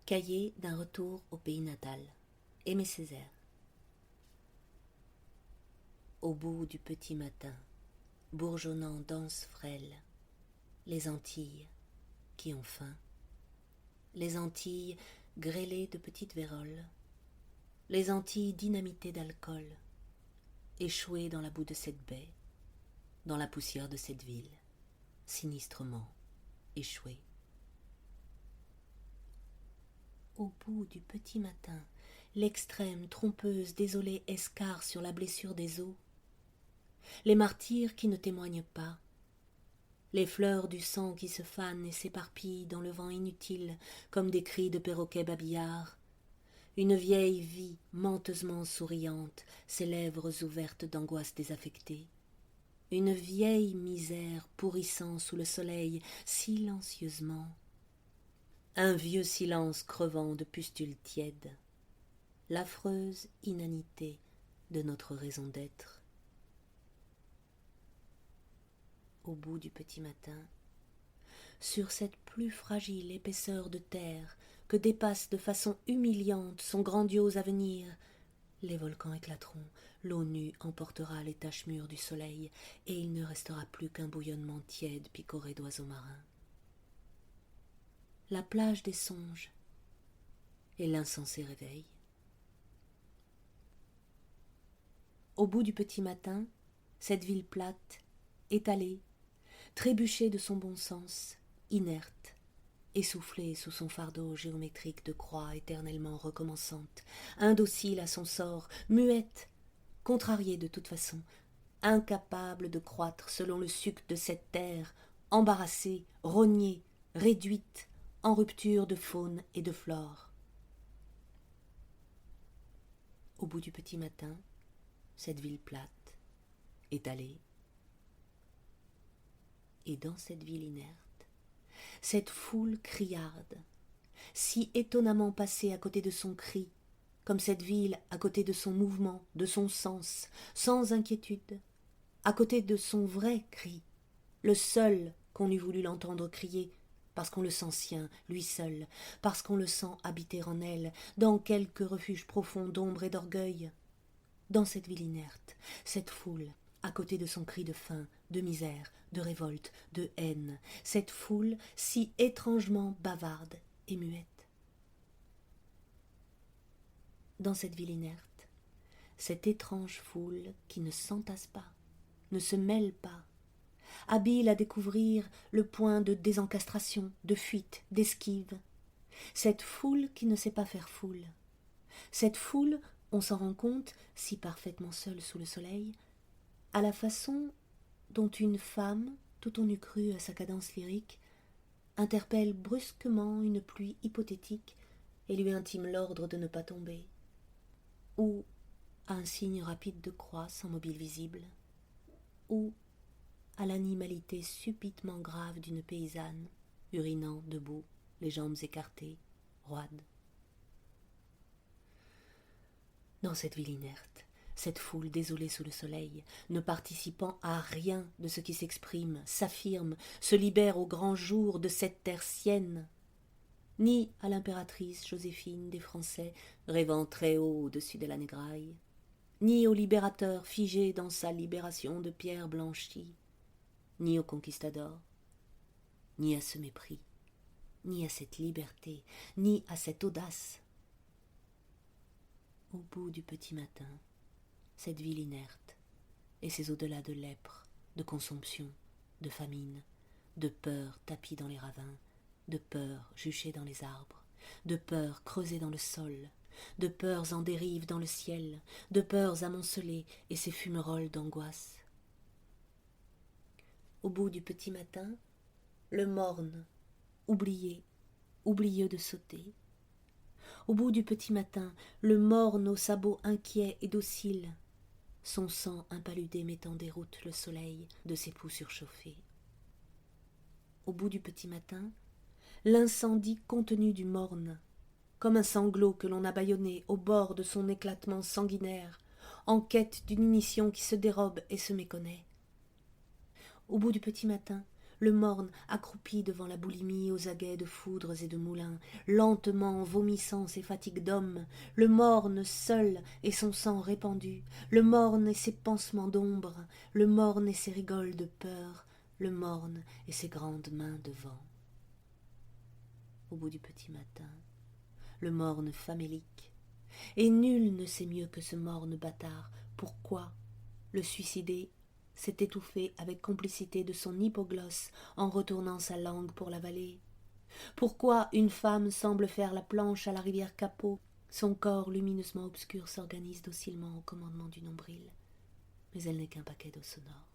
Cahier d'un retour au pays natal. Aimé Césaire. Au bout du petit matin, bourgeonnant danse frêle, les Antilles qui ont faim, les Antilles grêlées de petites véroles, les Antilles dynamitées d'alcool, échouées dans la boue de cette baie, dans la poussière de cette ville, sinistrement échouées. Au bout du petit matin, l'extrême, trompeuse, désolée escarre sur la blessure des eaux, les martyrs qui ne témoignent pas, les fleurs du sang qui se fanent et s'éparpillent dans le vent inutile comme des cris de perroquets babillards, une vieille vie menteusement souriante, ses lèvres ouvertes d'angoisse désaffectée, une vieille misère pourrissant sous le soleil silencieusement, un vieux silence crevant de pustules tièdes, l'affreuse inanité de notre raison d'être. Au bout du petit matin, sur cette plus fragile épaisseur de terre que dépasse de façon humiliante son grandiose avenir, les volcans éclateront, l'eau nue emportera les taches mûres du soleil, et il ne restera plus qu'un bouillonnement tiède picoré d'oiseaux marins. La plage des songes et l'insensé réveil. Au bout du petit matin, cette ville plate, étalée, trébuchée de son bon sens, inerte, essoufflée sous son fardeau géométrique de croix éternellement recommençante, indocile à son sort, muette, contrariée de toute façon, incapable de croître selon le suc de cette terre, embarrassée, rognée, réduite, en rupture de faune et de flore. Au bout du petit matin, cette ville plate, étalée, et dans cette ville inerte, cette foule criarde, si étonnamment passée à côté de son cri, comme cette ville à côté de son mouvement, de son sens, sans inquiétude, à côté de son vrai cri, le seul qu'on eût voulu l'entendre crier, parce qu'on le sent sien, lui seul, parce qu'on le sent habiter en elle, dans quelque refuge profond d'ombre et d'orgueil. Dans cette ville inerte, cette foule, à côté de son cri de faim, de misère, de révolte, de haine, cette foule si étrangement bavarde et muette. Dans cette ville inerte, cette étrange foule qui ne s'entasse pas, ne se mêle pas, habile à découvrir le point de désencastration, de fuite, d'esquive. Cette foule qui ne sait pas faire foule. Cette foule, on s'en rend compte, si parfaitement seule sous le soleil, à la façon dont une femme, tout on eût cru à sa cadence lyrique, interpelle brusquement une pluie hypothétique et lui intime l'ordre de ne pas tomber, ou à un signe rapide de croix sans mobile visible, ou à l'animalité subitement grave d'une paysanne, urinant debout, les jambes écartées, roide. Dans cette ville inerte, cette foule désolée sous le soleil, ne participant à rien de ce qui s'exprime, s'affirme, se libère au grand jour de cette terre sienne, ni à l'impératrice Joséphine des Français, rêvant très haut au-dessus de la négraille, ni au libérateur figé dans sa libération de pierre blanchie, ni au conquistador, ni à ce mépris, ni à cette liberté, ni à cette audace. Au bout du petit matin, cette ville inerte, et ses au-delà de lèpre, de consomption, de famine, de peur tapis dans les ravins, de peur juchée dans les arbres, de peur creusée dans le sol, de peurs en dérive dans le ciel, de peurs amoncelées et ses fumerolles d'angoisse. Au bout du petit matin, le morne, oublié, oublieux de sauter. Au bout du petit matin, le morne aux sabots inquiets et dociles, son sang impaludé mettant en déroute le soleil de ses poux surchauffés. Au bout du petit matin, l'incendie contenu du morne, comme un sanglot que l'on a bâillonné au bord de son éclatement sanguinaire, en quête d'une ignition qui se dérobe et se méconnaît. Au bout du petit matin, le morne accroupi devant la boulimie aux aguets de foudres et de moulins, lentement vomissant ses fatigues d'homme, le morne seul et son sang répandu, le morne et ses pansements d'ombre, le morne et ses rigoles de peur, le morne et ses grandes mains de vent. Au bout du petit matin, le morne famélique, et nul ne sait mieux que ce morne bâtard pourquoi le suicidé s'est étouffé avec complicité de son hypoglosse en retournant sa langue pour l'avaler. Pourquoi une femme semble faire la planche à la rivière Capot, son corps lumineusement obscur s'organise docilement au commandement du nombril, mais elle n'est qu'un paquet d'eau sonore.